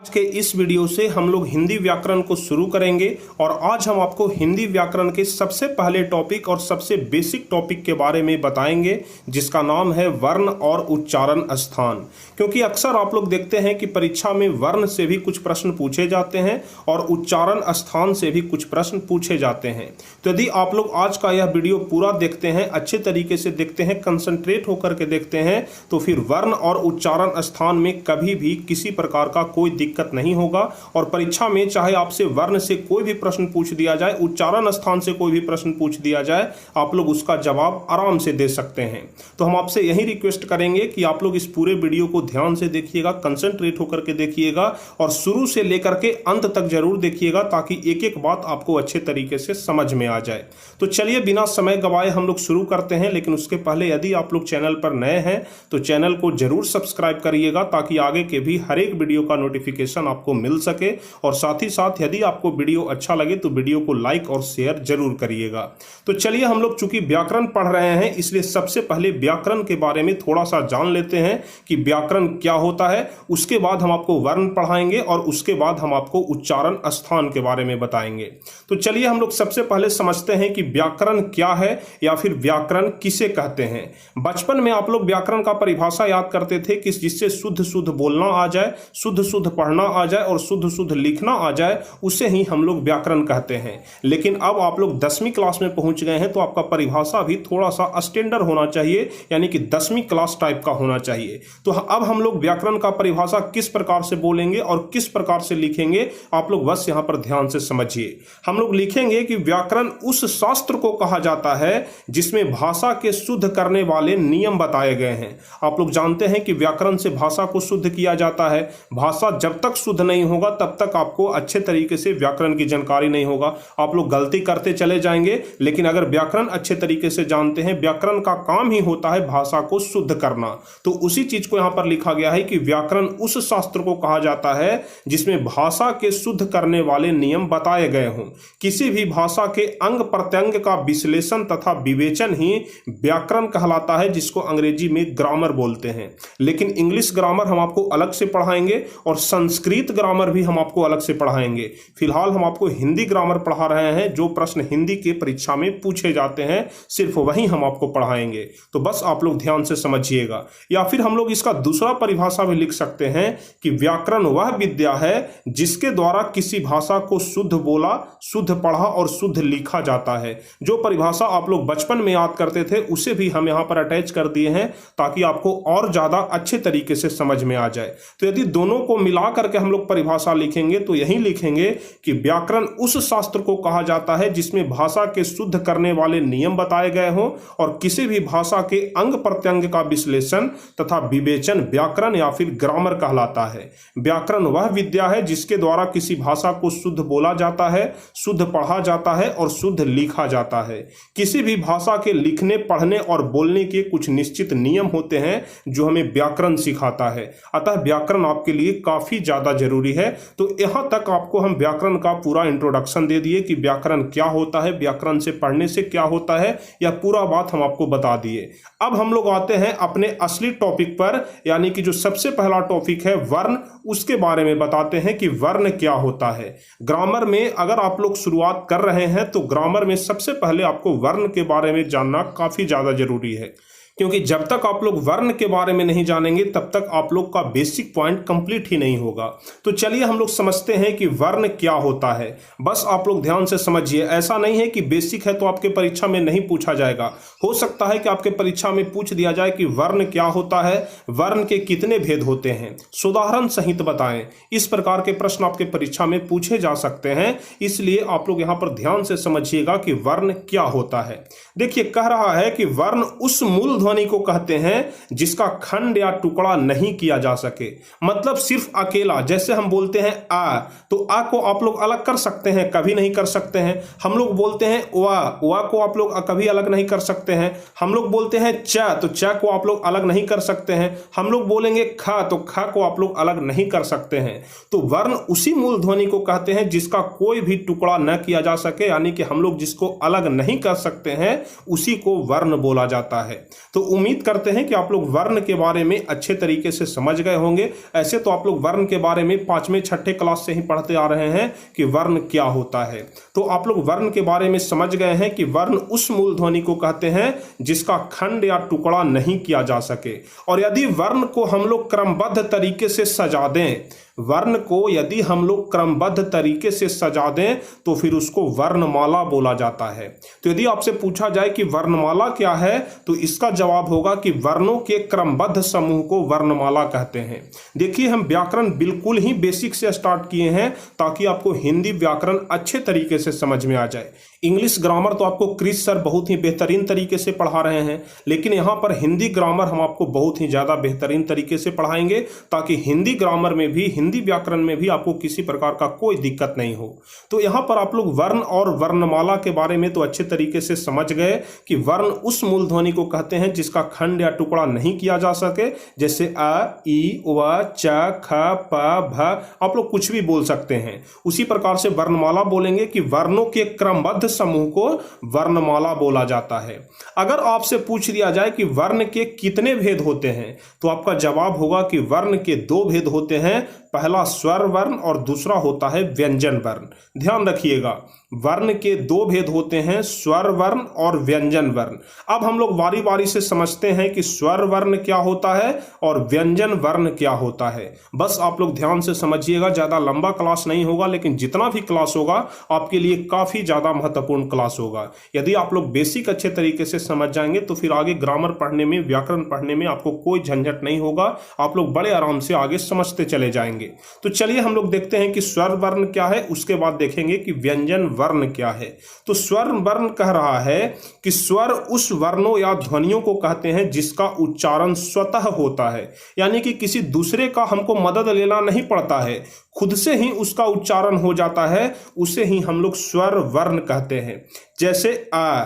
आज के इस वीडियो से हम लोग हिंदी व्याकरण को शुरू करेंगे और आज हम आपको हिंदी व्याकरण के सबसे पहले टॉपिक और सबसे बेसिक टॉपिक के बारे में बताएंगे, जिसका नाम है वर्ण और उच्चारण स्थान। क्योंकि अक्सर आप लोग देखते हैं कि परीक्षा में वर्ण से भी कुछ प्रश्न पूछे जाते हैं और उच्चारण स्थान से भी कुछ प्रश्न पूछे जाते हैं। तो यदि आप लोग आज का यह वीडियो पूरा देखते हैं, अच्छे तरीके से देखते हैं, कंसंट्रेट होकर के देखते हैं, तो फिर वर्ण और उच्चारण स्थान में कभी भी किसी प्रकार का कोई दिक्कत नहीं होगा। और परीक्षा में चाहे आपसे वर्ण से कोई भी प्रश्न पूछ दिया जाए, उच्चारण स्थान से कोई भी प्रश्न पूछ दिया जाए, आप लोग उसका जवाब आराम से दे सकते हैं। तो हम आपसे यही रिक्वेस्ट करेंगे कि आप लोग इस पूरे वीडियो को ध्यान से देखिएगा, कंसंट्रेट होकर के देखिएगा और शुरू से लेकर के अंत तक जरूर देखिएगा, ताकि एक एक बात आपको अच्छे तरीके से समझ में आ जाए। तो चलिए बिना समय गवाए हम लोग शुरू करते हैं। लेकिन उसके पहले यदि आप लोग चैनल पर नए हैं तो चैनल को जरूर सब्सक्राइब करिएगा, ताकि आगे के भी हर एक वीडियो का नोटिफिकेशन आपको मिल सके। और साथ ही साथ यदि आपको वीडियो अच्छा लगे तो वीडियो को लाइक और शेयर जरूर करिएगा। तो चलिए हम लोग चूंकि व्याकरण पढ़ रहे हैं, इसलिए सबसे पहले व्याकरण के बारे में थोड़ा सा जान लेते हैं कि व्याकरण क्या होता है। उसके बाद हम आपको वर्ण पढ़ाएंगे और उसके बाद हम आपको उच्चारण स्थान के बारे में बताएंगे। तो चलिए हम लोग सबसे पहले समझते हैं कि व्याकरण क्या है या फिर व्याकरण किसे कहते हैं। बचपन में आप लोग व्याकरण का परिभाषा याद करते थे कि जिससे शुद्ध शुद्ध बोलना आ जाए, शुद्ध शुद्ध पढ़ना आ जाए और शुद्ध शुद्ध लिखना आ जाए, उसे ही हम लोग व्याकरण कहते हैं। लेकिन अब आप लोग 10वीं क्लास में पहुंच गए हैं, तो आपका परिभाषा भी थोड़ा सा स्टैंडर्ड होना चाहिए, यानी कि 10वीं क्लास टाइप का होना चाहिए। तो अब हम लोग व्याकरण का परिभाषा किस प्रकार से बोलेंगे और किस प्रकार से लिखेंगे, आप लोग बस यहां पर ध्यान से समझिए। हम लोग लिखेंगे कि व्याकरण उस शास्त्र को कहा जाता है जिसमें भाषा के शुद्ध करने वाले नियम बताए गए हैं। आप लोग जानते हैं कि व्याकरण से भाषा को शुद्ध किया जाता है। भाषा जब तक शुद्ध नहीं होगा तब तक आपको अच्छे तरीके से व्याकरण की जानकारी नहीं होगा। आप लोग गलती करते चले जाएंगे। लेकिन अगर व्याकरण अच्छे तरीके से जानते हैं, व्याकरण का काम ही होता है भाषा को शुद्ध करना, तो उसी चीज को यहां पर लिखा गया है कि व्याकरण उस शास्त्र को कहा जाता है जिसमें भाषा के शुद्ध करने वाले नियम बताए गए हों। किसी भी भाषा के अंग प्रत्यंग का विश्लेषण तथा विवेचन ही व्याकरण कहलाता है, जिसको अंग्रेजी में ग्रामर बोलते हैं। लेकिन इंग्लिश ग्रामर हम आपको अलग से पढ़ाएंगे और संस्कृत ग्रामर भी हम आपको अलग से पढ़ाएंगे। फिलहाल हम आपको हिंदी ग्रामर पढ़ा रहे हैं। जो प्रश्न हिंदी के परीक्षा में पूछे जाते हैं सिर्फ वही हम आपको पढ़ाएंगे। तो बस आप लोग ध्यान से समझिएगा। या फिर हम लोग इसका दूसरा परिभाषा भी लिख सकते हैं कि व्याकरण वह विद्या है जिसके द्वारा किसी भाषा को शुद्ध बोला, शुद्ध पढ़ा और शुद्ध लिखा जाता है। जो परिभाषा आप लोग बचपन में याद करते थे उसे भी हम यहां पर अटैच कर दिए हैं, ताकि आपको और ज्यादा अच्छे तरीके से समझ में आ जाए। तो यदि दोनों को मिला करके हम लोग परिभाषा लिखेंगे तो यही लिखेंगे कि व्याकरण उस शास्त्र को कहा जाता है जिसमें भाषा के शुद्ध करने वाले नियम बताए गए हों और किसी भी भाषा के अंग प्रत्यंग का विश्लेषण तथा विवेचन व्याकरण या फिर ग्रामर कहलाता है। व्याकरण वह विद्या है जिसके द्वारा किसी भाषा को शुद्ध बोला जाता है, शुद्ध पढ़ा जाता है और शुद्ध लिखा जाता है। किसी भी भाषा के लिखने, पढ़ने और बोलने के कुछ निश्चित नियम होते हैं जो हमें व्याकरण सिखाता है। अतः व्याकरण आपके लिए काफी ज्यादा जरूरी है। तो यहां तक आपको हम व्याकरण का पूरा इंट्रोडक्शन दे दिए कि व्याकरण क्या होता है, व्याकरण से पढ़ने से क्या होता है, यह पूरा बात हम आपको बता दिए। अब हम लोग आते हैं अपने असली टॉपिक पर, यानी कि जो सबसे पहला टॉपिक है वर्ण, उसके बारे में बताते हैं कि वर्ण क्या होता है। ग्रामर में अगर आप लोग शुरुआत कर रहे हैं तो ग्रामर में सबसे पहले आपको वर्ण के बारे में जानना काफी ज्यादा जरूरी है, क्योंकि जब तक आप लोग वर्ण के बारे में नहीं जानेंगे तब तक आप लोग का बेसिक पॉइंट कंप्लीट ही नहीं होगा। तो चलिए हम लोग समझते हैं कि वर्ण क्या होता है। बस आप लोग ध्यान से समझिए। ऐसा नहीं है कि बेसिक है तो आपके परीक्षा में नहीं पूछा जाएगा। हो सकता है कि आपके परीक्षा में पूछ दिया जाए कि वर्ण क्या होता है, वर्ण के कितने भेद होते हैं, उदाहरण सहित बताएं। इस प्रकार के प्रश्न आपके परीक्षा में पूछे जा सकते हैं, इसलिए आप लोग यहां पर ध्यान से समझिएगा कि वर्ण क्या होता है। देखिए, कह रहा है कि वर्ण उस मूल ध्वनि को कहते हैं जिसका खंड या टुकड़ा नहीं किया जा सके। मतलब सिर्फ अकेला, जैसे हम बोलते हैं आ, तो आ को आप लोग अलग कर सकते हैं, कभी नहीं कर सकते हैं। हम लोग बोलते हैं वा को आप लोग कभी अलग नहीं कर सकते हैं। हम लोग बोलते हैं च, तो च को आप लोग अलग नहीं कर सकते हैं। हम लोग बोलेंगे ख, तो ख को आप लोग अलग नहीं कर सकते हैं। तो वर्ण उसी मूल ध्वनि को कहते हैं जिसका कोई भी टुकड़ा न किया जा सके, यानी कि हम लोग जिसको अलग नहीं कर सकते हैं उसी को वर्ण बोला जाता है। तो उम्मीद करते हैं कि आप लोग वर्ण के बारे में अच्छे तरीके से समझ गए होंगे। ऐसे तो आप लोग वर्ण के बारे में 5वें 6ठे क्लास से ही पढ़ते आ रहे हैं कि वर्ण क्या होता है। तो आप लोग वर्ण के बारे में समझ गए हैं कि वर्ण उस मूल ध्वनि को कहते हैं जिसका खंड या टुकड़ा नहीं किया जा सके। और यदि वर्ण को हम लोग क्रमबद्ध तरीके से सजा दें, वर्ण को यदि हम लोग क्रमबद्ध तरीके से सजा दें तो फिर उसको वर्णमाला बोला जाता है। तो यदि आपसे पूछा जाए कि वर्णमाला क्या है, तो इसका जवाब होगा कि वर्णों के क्रमबद्ध समूह को वर्णमाला कहते हैं। देखिए, हम व्याकरण बिल्कुल ही बेसिक से स्टार्ट किए हैं ताकि आपको हिंदी व्याकरण अच्छे तरीके से समझ में आ जाए। इंग्लिश ग्रामर तो आपको क्रिस सर बहुत ही बेहतरीन तरीके से पढ़ा रहे हैं, लेकिन यहाँ पर हिंदी ग्रामर हम आपको बहुत ही ज़्यादा बेहतरीन तरीके से पढ़ाएंगे ताकि हिंदी ग्रामर में भी, हिंदी व्याकरण में भी आपको किसी प्रकार का कोई दिक्कत नहीं हो। तो यहाँ पर आप लोग वर्ण और वर्णमाला के बारे में तो अच्छे तरीके से समझ गए कि वर्ण उस मूल ध्वनि को कहते हैं जिसका खंड या टुकड़ा नहीं किया जा सके, जैसे अ, ई, व, च, ख, प, भ, आप लोग कुछ भी बोल सकते हैं। उसी प्रकार से वर्णमाला बोलेंगे कि वर्णों के क्रमबद्ध समूह को वर्णमाला बोला जाता है। अगर आपसे पूछ दिया जाए कि वर्ण के कितने भेद होते हैं, तो आपका जवाब होगा कि वर्ण के 2 भेद होते हैं। पहला स्वर वर्ण और दूसरा होता है व्यंजन वर्ण। ध्यान रखिएगा, वर्ण के 2 भेद होते हैं, स्वर वर्ण और व्यंजन वर्ण। अब हम लोग बारी बारी से समझते हैं कि स्वर वर्ण क्या होता है और व्यंजन वर्ण क्या होता है। बस आप लोग ध्यान से समझिएगा, ज्यादा लंबा क्लास नहीं होगा, लेकिन जितना भी क्लास होगा आपके लिए काफी ज्यादा महत्वपूर्ण क्लास होगा। यदि आप लोग बेसिक अच्छे तरीके से समझ जाएंगे तो फिर आगे ग्रामर पढ़ने में, व्याकरण पढ़ने में आपको कोई झंझट नहीं होगा। आप लोग बड़े आराम से आगे समझते चले जाएंगे। तो चलिए हम लोग देखते हैं कि स्वर वर्ण क्या है, उसके बाद देखेंगे कि व्यंजन वर्ण क्या है। तो स्वर वर्ण कह रहा है कि स्वर उस वर्णों या ध्वनियों को कहते हैं जिसका उच्चारण स्वतः होता है, यानी कि किसी दूसरे का हमको मदद लेना नहीं पड़ता है, खुद से ही उसका उच्चारण हो जाता है, उसे ही हम लोग स्वर वर्ण कहते हैं। जैसे आ,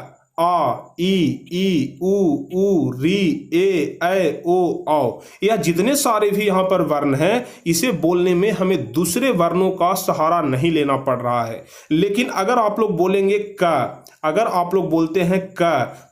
ई, उ, री, ए, ओ, औ, यह जितने सारे भी यहाँ पर वर्ण हैं, इसे बोलने में हमें दूसरे वर्णों का सहारा नहीं लेना पड़ रहा है। लेकिन अगर आप लोग बोलेंगे क, अगर आप लोग बोलते हैं क,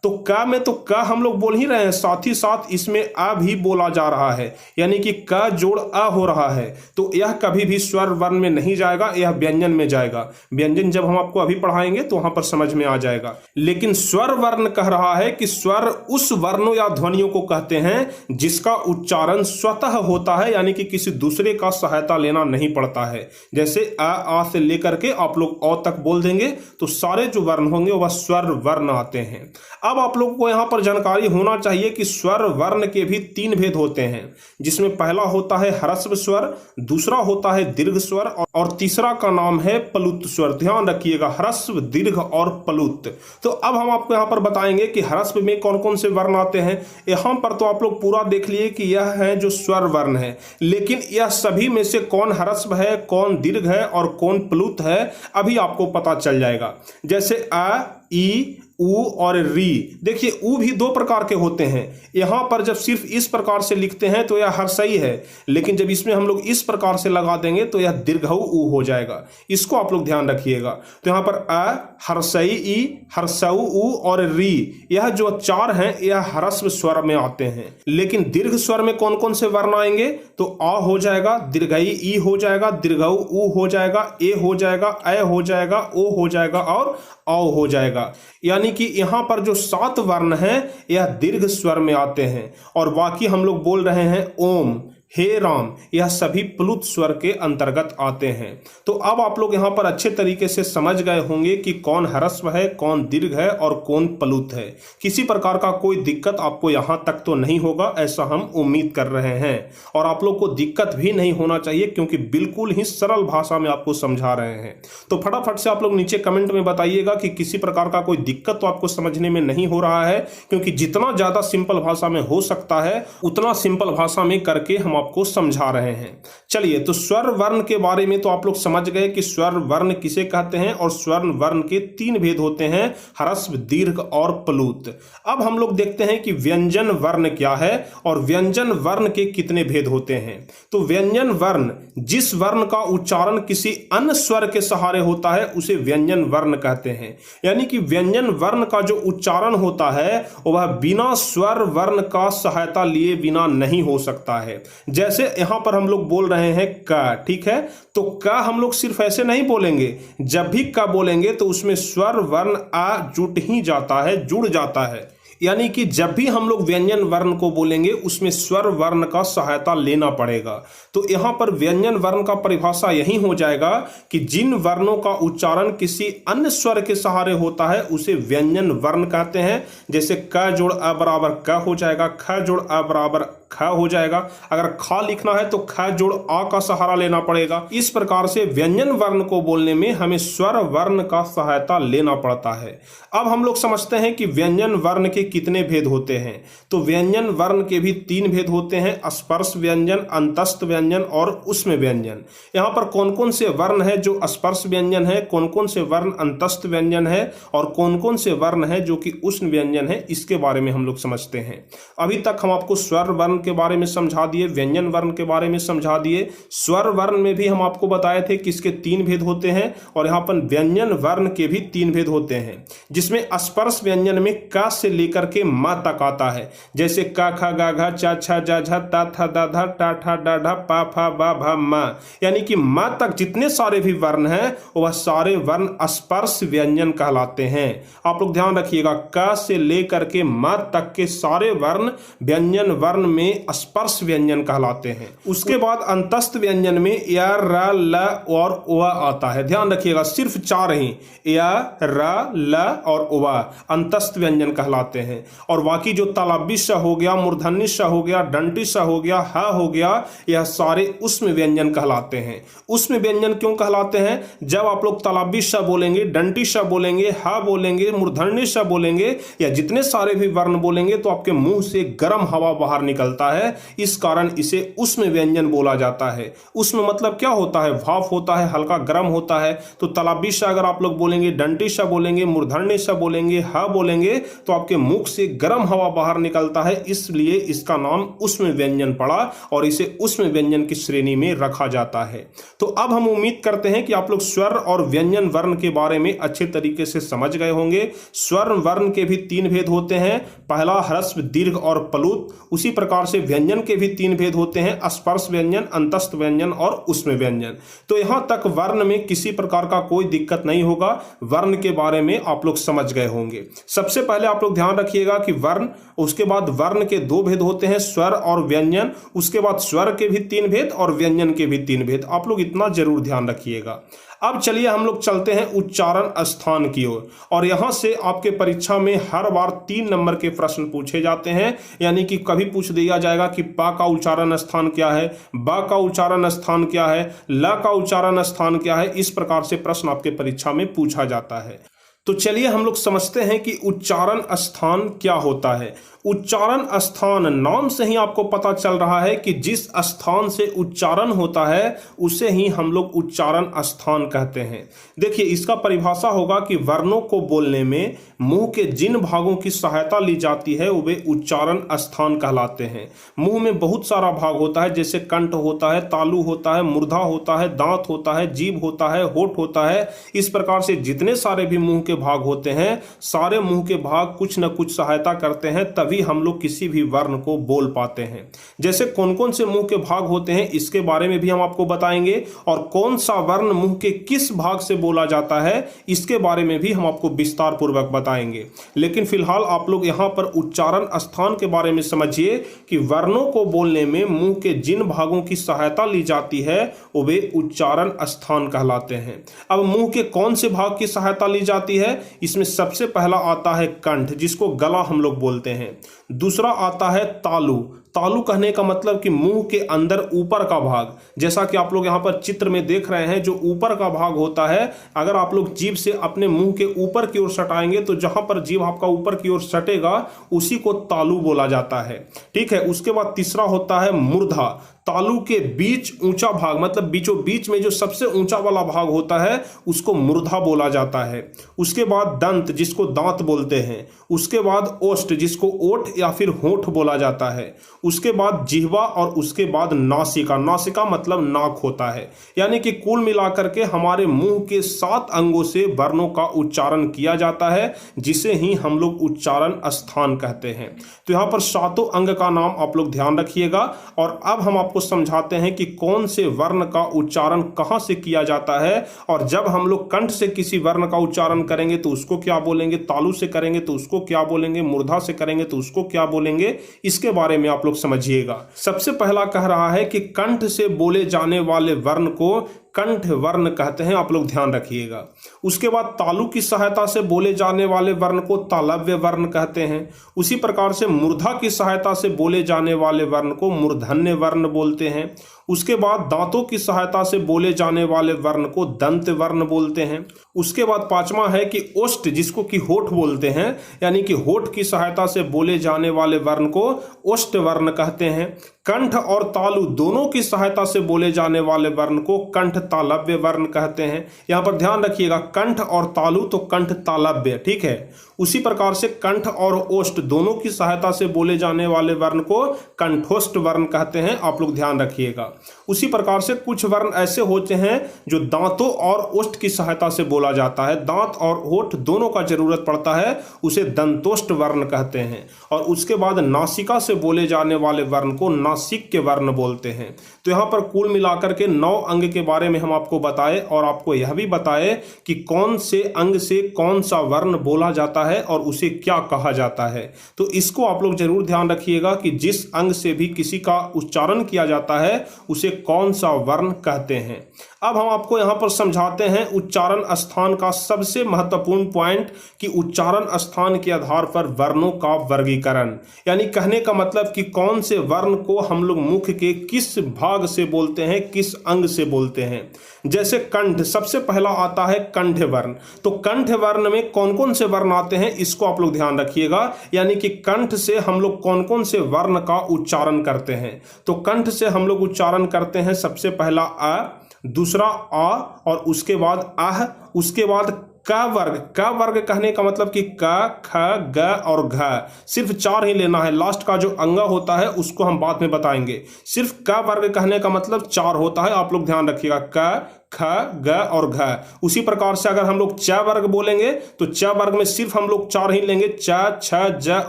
तो क में तो क हम लोग बोल ही रहे हैं, साथ ही साथ इसमें अ भी बोला जा रहा है, यानी कि क जोड़ अ हो रहा है। तो यह कभी भी स्वर वर्ण में नहीं जाएगा, यह व्यंजन में जाएगा। व्यंजन जब हम आपको अभी पढ़ाएंगे तो वहां पर समझ में आ जाएगा। लेकिन स्वर वर्ण कह रहा है कि स्वर उस वर्णों या ध्वनियों को कहते हैं जिसका उच्चारण स्वतः होता है, यानी कि किसी दूसरे का सहायता लेना नहीं पड़ता है। जैसे आ से लेकर के आप लोग औ तक बोल देंगे तो सारे जो वर्ण होंगे वह स्वर वर्ण आते हैं। अब आप लोगों को यहां पर जानकारी होना चाहिए कि स्वर वर्ण के भी 3 भेद होते हैं, जिसमें पहला होता है ह्रस्व स्वर, दूसरा होता है दीर्घ स्वर और तीसरा का नाम है प्लुत स्वर। ध्यान रखिएगा, ह्रस्व, दीर्घ और प्लुत। तो अब हम आपको यहाँ पर बताएंगे कि ह्रस्व में कौन कौन से वर्ण आते हैं। यहाँ पर तो आप लोग पूरा देख लिए कि यह है जो स्वर वर्ण है, लेकिन यह सभी में से कौन ह्रस्व है, कौन दीर्घ है और कौन प्लुत है, अभी आपको पता चल जाएगा। जैसे अ, ई, उ और री। देखिए, उ भी 2 प्रकार के होते हैं। यहां पर जब सिर्फ इस प्रकार से लिखते हैं तो यह हर्षई है, लेकिन जब इसमें हम लोग इस प्रकार से लगा देंगे तो यह दीर्घऊ उ हो जाएगा। इसको आप लोग ध्यान रखिएगा। तो यहां पर अ, हर्षई ई, हर्षऊ उ और री, यह जो 4 हैं यह ह्रस्व स्वर में आते हैं। लेकिन दीर्घ स्वर में कौन कौन से वर्ण आएंगे? तो अ हो जाएगा, दीर्घई ई हो जाएगा, दीर्घऊ उ हो जाएगा, ए हो जाएगा, ऐ हो जाएगा, ओ हो जाएगा और औ हो जाएगा। यानी कि यहाँ पर जो 7 वर्ण हैं यह दीर्घ स्वर में आते हैं और बाकी हम लोग बोल रहे हैं ओम, हे राम, यह सभी प्लुत स्वर के अंतर्गत आते हैं। तो अब आप लोग यहाँ पर अच्छे तरीके से समझ गए होंगे कि कौन ह्रस्व है, कौन दीर्घ है और कौन प्लुत है। किसी प्रकार का कोई दिक्कत आपको यहाँ तक तो नहीं होगा, ऐसा हम उम्मीद कर रहे हैं। और आप लोग को दिक्कत भी नहीं होना चाहिए क्योंकि बिल्कुल ही सरल भाषा में आपको समझा रहे हैं। तो फटाफट से आप लोग नीचे कमेंट में बताइएगा कि किसी प्रकार का कोई दिक्कत तो आपको समझने में नहीं हो रहा है, क्योंकि जितना ज्यादा सिंपल भाषा में हो सकता है उतना सिंपल भाषा में करके हम आपको समझा रहे हैं। चलिए, तो स्वर वर्ण के बारे में तो आप लोग समझ गए कि स्वर वर्ण किसे कहते हैं और स्वर वर्ण के 3 भेद होते हैं, ह्रस्व, दीर्घ और प्लुत। अब हम लोग देखते हैं कि व्यंजन वर्ण क्या है और व्यंजन वर्ण के कितने भेद होते हैं। तो व्यंजन वर्ण, जिस वर्ण का उच्चारण किसी अन्य स्वर के सहारे होता है उसे व्यंजन वर्ण कहते हैं। यानी कि व्यंजन वर्ण का जो उच्चारण होता है वह बिना स्वर वर्ण का सहायता लिए बिना नहीं हो सकता है। जैसे यहां पर हम लोग बोल रहे हैं क, ठीक है, तो क हम लोग सिर्फ ऐसे नहीं बोलेंगे, जब भी क बोलेंगे तो उसमें स्वर वर्ण आ जुट ही जाता है, जुड़ जाता है। यानी कि जब भी हम लोग व्यंजन वर्ण को बोलेंगे उसमें स्वर वर्ण का सहायता लेना पड़ेगा। तो यहां पर व्यंजन वर्ण का परिभाषा यही हो जाएगा कि जिन वर्णों का उच्चारण किसी अन्य स्वर के सहारे होता है उसे व्यंजन वर्ण कहते हैं। जैसे क जोड़ अ बराबर क हो जाएगा, ख जोड़ अ बराबर ख हो जाएगा। अगर ख लिखना है तो ख जोड़ आ का सहारा लेना पड़ेगा। इस प्रकार से व्यंजन वर्ण को बोलने में हमें स्वर वर्ण का सहायता लेना पड़ता है। अब हम लोग समझते हैं कि व्यंजन वर्ण के कितने भेद होते हैं। तो व्यंजन वर्ण के भी 3 भेद होते हैं, स्पर्श व्यंजन, अंतस्थ व्यंजन और उष्म व्यंजन। यहाँ पर कौन कौन से वर्ण है जो स्पर्श व्यंजन है, कौन कौन से वर्ण अंतस्थ व्यंजन है और कौन कौन से वर्ण है जो कि उष्ण व्यंजन है, इसके बारे में हम लोग समझते हैं। अभी तक हम आपको स्वर वर्ण के बारे में समझा दिए, व्यंजन वर्ण के बारे में समझा दिए। स्वर वर्ण में भी हम आपको बताए थे कि इसके 3 भेद होते हैं और यहाँ पर व्यंजन वर्ण के भी 3 भेद होते हैं, जिसमें स्पर्श व्यंजन में क से लेकर के म तक आता है। जैसे क ख ग घ च छ ज झ त थ द ध ट ठ ड ढ प फ ब भ म, यानी कि म तक जितने सारे भी वर्ण हैं वह सारे वर्ण स्पर्श व्यंजन कहलाते हैं। आप लोग ध्यान रखिएगा, क से लेकर के म तक के सारे वर्ण व्यंजन वर्ण में स्पर्श व्यंजन कहलाते हैं। उसके बाद अंतस्थ व्यंजन में य, र, ल और व आता है। ध्यान रखिएगा, सिर्फ 4 ही, य, र, ल और व अंतस्थ व्यंजन कहलाते हैं। और बाकी जो तालव्य स हो गया, मूर्धन्य स हो गया, दंडी स हो गया, ह हो गया, यह सारे उष्म व्यंजन कहलाते हैं। उष्म व्यंजन क्यों कहलाते हैं? जब आप लोग तालव्य स बोलेंगे, दंडी स बोलेंगे, ह बोलेंगे, मूर्धन्य स बोलेंगे या जितने सारे भी वर्ण बोलेंगे तो आपके मुंह से गर्म हवा बाहर निकलता है। इस कारण इसे उष्म व्यंजन बोला जाता है। उष्म मतलब क्या होता है? भाप होता है, हल्का गर्म होता है। तो तालव्य स अगर आप लोग बोलेंगे, दंडी स बोलेंगे, मूर्धन्य स बोलेंगे, ह बोलेंगे तो आपके मुख से गर्म हवा बाहर निकलता है, इसलिए इसका नाम उष्म व्यंजन पड़ा और इसे उष्म व्यंजन की श्रेणी में रखा जाता है। तो अब हम उम्मीद करते हैं कि आप लोग स्वर और व्यंजन वर्ण के बारे में अच्छे तरीके से समझ गए होंगे। स्वर वर्ण के भी 3 भेद होते हैं, पहला ह्रस्व, दीर्घ और प्लुत। उसी प्रकार से व्यंजन के भी 3 भेद होते हैं, स्पर्श व्यंजन, अंतस्थ व्यंजन और उष्म व्यंजन। तो यहां तक वर्ण में किसी प्रकार का कोई दिक्कत नहीं होगा। वर्ण के बारे में आप लोग समझ गए होंगे। सबसे पहले आप लोग ध्यान रखिएगा कि वर्ण, उसके बाद वर्ण के 2 भेद होते हैं, स्वर और व्यंजन। उसके बाद स्वर के भी 3 भेद और व्यंजन के भी 3 भेद। आप लोग इतना जरूर ध्यान रखिएगा। अब चलिए हम लोग चलते हैं उच्चारण स्थान की ओर, और यहां से आपके परीक्षा में हर बार 3 नंबर के प्रश्न पूछे जाते हैं। यानी कि कभी पूछ दिया जाएगा कि प का उच्चारण स्थान क्या है, ब का उच्चारण स्थान क्या है, ल का उच्चारण स्थान क्या है। इस प्रकार से प्रश्न आपके परीक्षा में पूछा जाता है। तो चलिए हम लोग समझते हैं कि उच्चारण स्थान क्या होता है। उच्चारण स्थान, नाम से ही आपको पता चल रहा है कि जिस स्थान से उच्चारण होता है उसे ही हम लोग उच्चारण स्थान कहते हैं। देखिए, इसका परिभाषा होगा कि वर्णों को बोलने में मुंह के जिन भागों की सहायता ली जाती है वे उच्चारण स्थान कहलाते हैं। मुंह में बहुत सारा भाग होता है, जैसे कंठ होता है, तालु होता है, मूर्धा होता है, दांत होता है, जीभ होता है, होठ होता है। इस प्रकार से जितने सारे भी मुंह के भाग होते हैं, सारे मुंह के भाग कुछ न कुछ सहायता करते हैं, तभी हम लोग किसी भी वर्ण को बोल पाते हैं। जैसे कौन कौन से मुंह के भाग होते हैं इसके बारे में भी हम आपको बताएंगे, और कौन सा वर्ण मुंह के किस भाग से बोला जाता है इसके बारे में भी हम आपको विस्तार पूर्वक बताएंगे। लेकिन फिलहाल आप लोग यहां पर उच्चारण स्थान के बारे में समझिए कि वर्णों को बोलने में मुंह के जिन भागों की सहायता ली जाती है वे उच्चारण स्थान कहलाते हैं। अब मुंह के कौन से भाग की सहायता ली जाती है? इसमें सबसे पहला आता है कंठ, जिसको गला हम लोग बोलते हैं। दूसरा आता है तालु। तालु कहने का मतलब कि मुंह के अंदर ऊपर का भाग, जैसा कि आप लोग यहाँ पर चित्र में देख रहे हैं, जो ऊपर का भाग होता है, अगर आप लोग जीभ से अपने मुंह के ऊपर की ओर सटाएंगे तो जहां पर जीभ आपका ऊपर की ओर सटेगा उसी को तालु बोला जाता है। ठीक है। उसके बाद तीसरा होता है मूर्धा। तालु के बीच ऊंचा भाग, मतलब बीचों बीच में जो सबसे ऊंचा वाला भाग होता है उसको मूर्धा बोला जाता है। उसके बाद दंत, जिसको दांत बोलते हैं। उसके बाद ओष्ठ, जिसको ओठ या फिर होंठ बोला जाता है। उसके बाद जिह्वा और उसके बाद नासिका। नासिका मतलब नाक होता है। यानी कि कुल मिलाकर के हमारे मुंह के 7 अंगों से वर्णों का उच्चारण किया जाता है, जिसे ही हम लोग उच्चारण स्थान कहते हैं। तो यहाँ पर 7 अंग का नाम आप लोग ध्यान रखिएगा। और अब हम आपको समझाते हैं कि कौन से वर्ण का उच्चारण कहां से किया जाता है, और जब हम लोग कंठ से किसी वर्ण का उच्चारण करेंगे तो उसको क्या बोलेंगे, तालु से करेंगे तो उसको क्या बोलेंगे, मूर्धा से करेंगे तो उसको क्या बोलेंगे, इसके बारे में आप लोग समझिएगा। सबसे पहला कह रहा है कि कंठ से बोले जाने वाले वर्ण को कंठ वर्ण कहते हैं, आप लोग ध्यान रखिएगा। उसके बाद तालु की सहायता से बोले जाने वाले वर्ण को तालव्य वर्ण कहते हैं। उसी प्रकार से मूर्धा की सहायता से बोले जाने वाले वर्ण को मूर्धन्य वर्ण बोलते हैं। उसके बाद दांतों की सहायता से बोले जाने वाले वर्ण को दंत वर्ण बोलते हैं। उसके बाद पांचवा है कि ओष्ठ, जिसको कि होठ बोलते हैं, यानी कि होठ की सहायता से बोले जाने वाले वर्ण को ओष्ठ वर्ण कहते हैं। कंठ और तालु दोनों की सहायता से बोले जाने वाले वर्ण को कंठ तालव्य वर्ण कहते हैं। यहां पर ध्यान रखिएगा, कंठ और तालु तो कंठ तालव्य, ठीक है। उसी प्रकार से कंठ और ओष्ठ दोनों की सहायता से बोले जाने वाले वर्ण को कंठोष्ठ वर्ण कहते हैं, आप लोग ध्यान रखिएगा। उसी प्रकार से कुछ वर्ण ऐसे होते हैं जो दांतों और ओष्ठ की सहायता से बोला जाता है, दांत और ओठ दोनों का जरूरत पड़ता है, उसे दंतोष्ठ वर्ण कहते हैं। और उसके बाद नासिका से बोले जाने वाले वर्ण को नासिक के वर्ण बोलते हैं। तो यहाँ पर कुल मिलाकर के 9 अंग के बारे में हम आपको बताए, और आपको यह भी बताए कि कौन से अंग से कौन सा वर्ण बोला जाता है और उसे क्या कहा जाता है। तो इसको आप लोग जरूर ध्यान रखिएगा कि जिस अंग से भी किसी का उच्चारण किया जाता है उसे कौन सा वर्ण कहते हैं। अब हम आपको यहां पर समझाते हैं उच्चारण स्थान का सबसे महत्वपूर्ण पॉइंट, कि उच्चारण स्थान के आधार पर वर्णों का वर्गीकरण। यानी कहने का मतलब कि कौन से वर्ण को हम लोग मुख के किस भाग से बोलते हैं, किस अंग से बोलते हैं। जैसे कंठ, सबसे पहला आता है कंठ वर्ण। तो कंठ वर्ण में कौन कौन से वर्ण आते हैं इसको आप लोग ध्यान रखिएगा। यानी कि कंठ से हम लोग कौन कौन से वर्ण का उच्चारण करते हैं। तो कंठ से हम लोग उच्चारण करते हैं सबसे पहला अ, दूसरा आ, और उसके बाद अह, उसके बाद क वर्ग। क वर्ग कहने का मतलब कि क, ख, ग और घ, सिर्फ 4 ही लेना है। लास्ट का जो अंग होता है उसको हम बाद में बताएंगे। सिर्फ क वर्ग कहने का मतलब 4 होता है, आप लोग ध्यान रखिएगा, क, ख, ग और घ। उसी प्रकार से अगर हम लोग च वर्ग बोलेंगे तो च वर्ग में सिर्फ हम लोग 4 ही लेंगे, च, छ, ज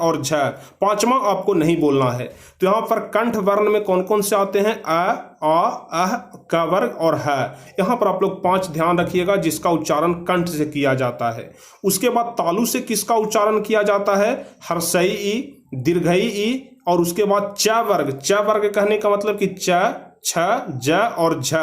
और झ। 5वां आपको नहीं बोलना है। तो यहाँ पर कंठ वर्ण में कौन कौन से आते हैं, अ, आ, अह, क वर्ग और ह। यहाँ पर आप लोग 5 ध्यान रखिएगा जिसका उच्चारण कंठ से किया जाता है। उसके बाद तालु से किसका उच्चारण किया जाता है, हर्षई ई, दीर्घई ई, और उसके बाद च वर्ग। च वर्ग कहने का मतलब कि च, छ, ज और झ।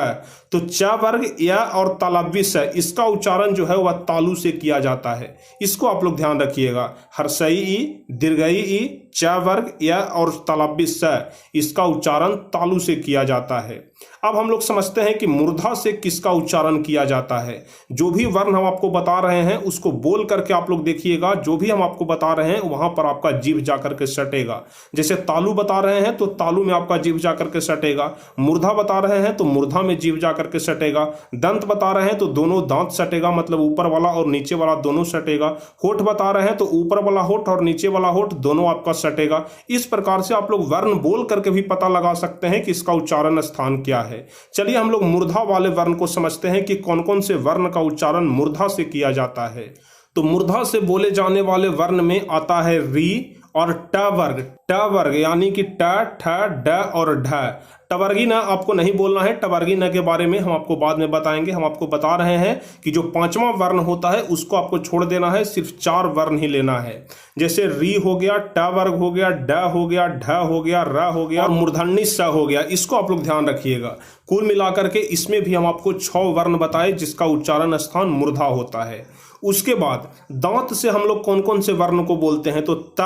तो च वर्ग या और तालव्य स, इसका उच्चारण जो है वह तालु से किया जाता है। इसको आप लोग ध्यान रखिएगा, हर्षई ई, दीर्घई ई, च वर्ग या और तालव्य स, इसका उच्चारण तालु से किया जाता है। अब हम लोग समझते हैं कि मूर्धा से किसका उच्चारण किया जाता है। जो भी वर्ण हम आपको बता रहे हैं उसको बोल करके आप लोग देखिएगा, जो भी हम आपको बता रहे हैं वहां पर आपका जीभ जाकर के सटेगा। जैसे तालु बता रहे हैं तो तालु में आपका जीभ जाकर के सटेगा, मूर्धा बता रहे हैं तो मूर्धा में जीभ जाकर के सटेगा, दंत बता रहे हैं तो दोनों दांत सटेगा, मतलब ऊपर वाला और नीचे वाला दोनों सटेगा, होठ बता रहे हैं तो ऊपर वाला होठ और नीचे वाला होठ दोनों आपका सटेगा। इस प्रकार से आप लोग वर्ण बोल करके भी पता लगा सकते हैं कि इसका उच्चारण स्थान क्या है। चलिए हम लोग मूर्धा वाले वर्ण को समझते हैं कि कौन कौन से वर्ण का उच्चारण मूर्धा से किया जाता है। तो मूर्धा से बोले जाने वाले वर्ण में आता है री और ट वर्ग। ट वर्ग यानी कि ट, ठ, ड और ढ। टवर्गी न आपको नहीं बोलना है, टवर्गी न के बारे में हम आपको बाद में बताएंगे। हम आपको बता रहे हैं कि जो 5वां वर्ण होता है उसको आपको छोड़ देना है, सिर्फ 4 वर्ण ही लेना है। जैसे री हो गया, ट वर्ग हो गया, ड हो गया, ढ हो गया, र हो गया और मूर्धन्य स हो गया। इसको आप लोग ध्यान रखिएगा। कुल मिलाकर के इसमें भी हम आपको 6 वर्ण बताए जिसका उच्चारण स्थान मूर्धा होता है। उसके बाद दांत से हम लोग कौन कौन से वर्ण को बोलते हैं, तो त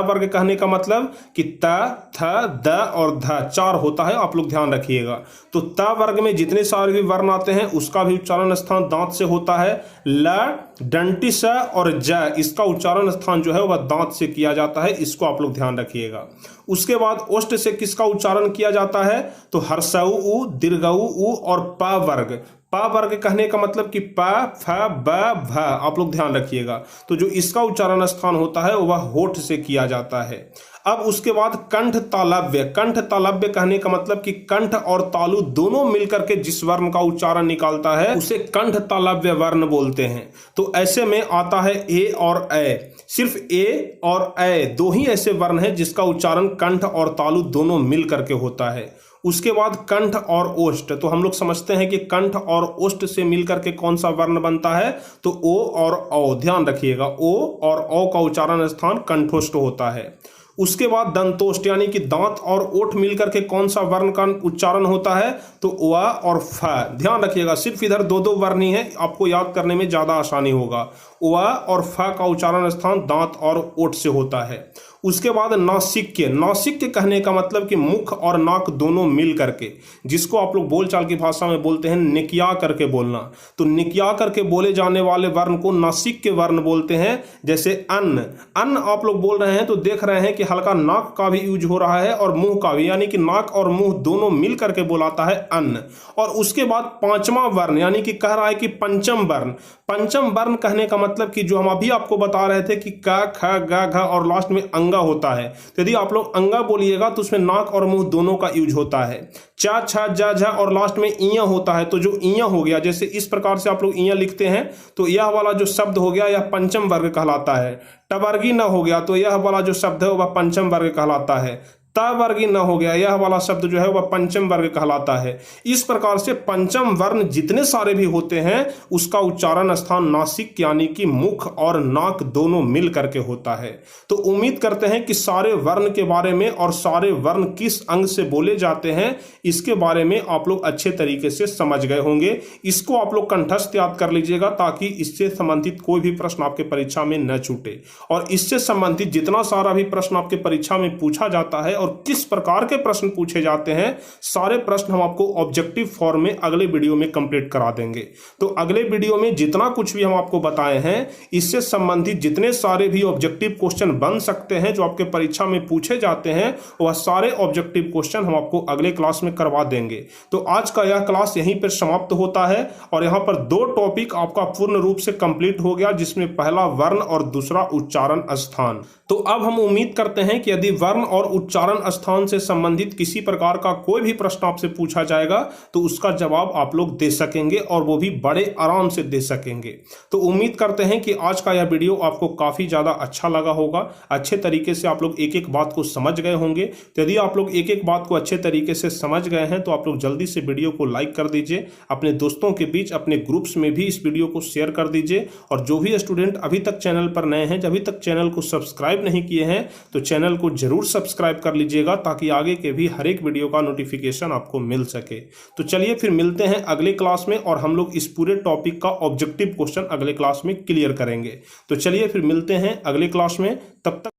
वर्ग कहने का मतलब कि त, थ, द और ध 4 होता है, आप लोग ध्यान रखिएगा। तो त वर्ग में जितने सारे भी वर्ण आते हैं उसका भी उच्चारण स्थान दांत से होता है। ल, डंटी स और ज, इसका उच्चारण स्थान जो है वह दांत से किया जाता है, इसको आप लोग ध्यान रखिएगा। उसके बाद ओष्ठ से किसका उच्चारण किया जाता है, तो हर्षऊ उ, दीर्घऊ उ और प वर्ग। प वर्ग कहने का मतलब कि प, फ, ब, भ, आप लोग ध्यान रखिएगा। तो जो इसका उच्चारण स्थान होता है वह होठ से किया जाता है। अब उसके बाद कंठ तालव्य। कंठ तालव्य कहने का मतलब कि कंठ और तालु दोनों मिलकर के जिस वर्ण का उच्चारण निकालता है उसे कंठ तालव्य वर्ण बोलते हैं। तो ऐसे में आता है ए और ए। सिर्फ ए और ए दो ही ऐसे वर्ण हैं जिसका उच्चारण कंठ और तालु दोनों मिल करके होता है। उसके बाद कंठ और ओष्ठ। तो हम लोग समझते हैं कि कंठ और ओष्ठ से मिलकर के कौन सा वर्ण बनता है, तो ओ और औ। ध्यान रखिएगा, ओ और औ का उच्चारण स्थान कंठोष्ठ होता है। उसके बाद दंतोष्ठ यानी कि दांत और ओठ मिलकर के कौन सा वर्ण का उच्चारण होता है, तो व और फ। ध्यान रखिएगा, सिर्फ इधर दो दो वर्ण ही है, आपको याद करने में ज्यादा आसानी होगा। व और फ का उच्चारण स्थान दांत और ओठ से होता है। उसके बाद नासिक्य। नासिक्य कहने का मतलब कि मुख और नाक दोनों मिल करके, जिसको आप लोग बोलचाल की भाषा में बोलते हैं निकिया करके बोलना। तो निकिया करके बोले जाने वाले वर्ण को नासिक्य वर्ण बोलते हैं। जैसे अन्न, अन्न आप लोग बोल रहे हैं तो देख रहे हैं कि हल्का नाक का भी यूज हो रहा है और मुंह का भी, यानी कि नाक और मुंह दोनों मिल करके बोलाता है अन्न। और उसके बाद पांचवा वर्ण यानी कि कह रहा है कि पंचम वर्ण। पंचम वर्ण कहने का मतलब कि जो हम अभी आपको बता रहे थे कि क, ख, ग, घ और लास्ट में अंगा होता है, तो यदि आप लोग अंगा बोलिएगा तो उसमें नाक और मुंह दोनों का यूज होता है। च, छ, ज, झ और लास्ट में इया होता है। तो जो इया हो गया, जैसे इस प्रकार से आप लोग इया लिखते हैं, तो यह वाला जो शब्द हो गया यह पंचम वर्ग कहलाता है। टवर्गी न हो गया तो यह वाला जो शब्द है वह पंचम वर्ग कहलाता है। वर्गी न हो गया, यह वाला शब्द जो है वह पंचम वर्ग कहलाता है। इस प्रकार से पंचम वर्ण जितने सारे भी होते हैं उसका उच्चारण स्थान नासिक यानी कि मुख और नाक दोनों मिल करके होता है। तो उम्मीद करते हैं कि सारे वर्ण के बारे में और सारे वर्ण किस अंग से बोले जाते हैं इसके बारे में आप लोग अच्छे तरीके से समझ गए होंगे। इसको आप लोग कंठस्थ याद कर लीजिएगा ताकि इससे संबंधित कोई भी प्रश्न आपके परीक्षा में न छूटे। और इससे संबंधित जितना सारा भी प्रश्न आपके परीक्षा में पूछा जाता है और किस प्रकार के प्रश्न पूछे जाते हैं, सारे प्रश्न हम आपको ऑब्जेक्टिव फॉर्म में अगले वीडियो में कंप्लीट करा देंगे। तो अगले वीडियो में जितना कुछ भी हम आपको बताए हैं इससे संबंधित जितने सारे भी ऑब्जेक्टिव क्वेश्चन बन सकते हैं जो आपके परीक्षा में पूछे जाते हैं वह सारे ऑब्जेक्टिव क्वेश्चन हम आपको अगले क्लास में करवा देंगे। तो आज का यह क्लास यहीं पर समाप्त होता है और यहाँ पर 2 टॉपिक आपका पूर्ण रूप से कंप्लीट हो गया, जिसमें पहला वर्ण और दूसरा उच्चारण स्थान। तो अब हम उम्मीद करते हैं कि यदि वर्ण और उच्चारण स्थान से संबंधित किसी प्रकार का कोई भी प्रश्न आपसे पूछा जाएगा तो उसका जवाब आप लोग दे सकेंगे और वो भी बड़े आराम से दे सकेंगे। तो उम्मीद करते हैं कि आज का यह वीडियो आपको काफी ज्यादा अच्छा लगा होगा, अच्छे तरीके से आप लोग एक एक बात को समझ गए होंगे। तो यदि आप लोग एक एक बात को अच्छे तरीके से समझ गए हैं तो आप लोग जल्दी से वीडियो को लाइक कर दीजिए, अपने दोस्तों के बीच अपने ग्रुप्स में भी इस वीडियो को शेयर कर दीजिए। और जो भी स्टूडेंट अभी तक चैनल पर नए हैं, अभी तक चैनल को सब्सक्राइब नहीं किए हैं तो चैनल को जरूर सब्सक्राइब कर लीजिएगा ताकि आगे के भी हर एक वीडियो का नोटिफिकेशन आपको मिल सके। तो चलिए फिर मिलते हैं अगले क्लास में और हम लोग इस पूरे टॉपिक का ऑब्जेक्टिव क्वेश्चन अगले क्लास में क्लियर करेंगे। तो चलिए फिर मिलते हैं अगले क्लास में, तब तक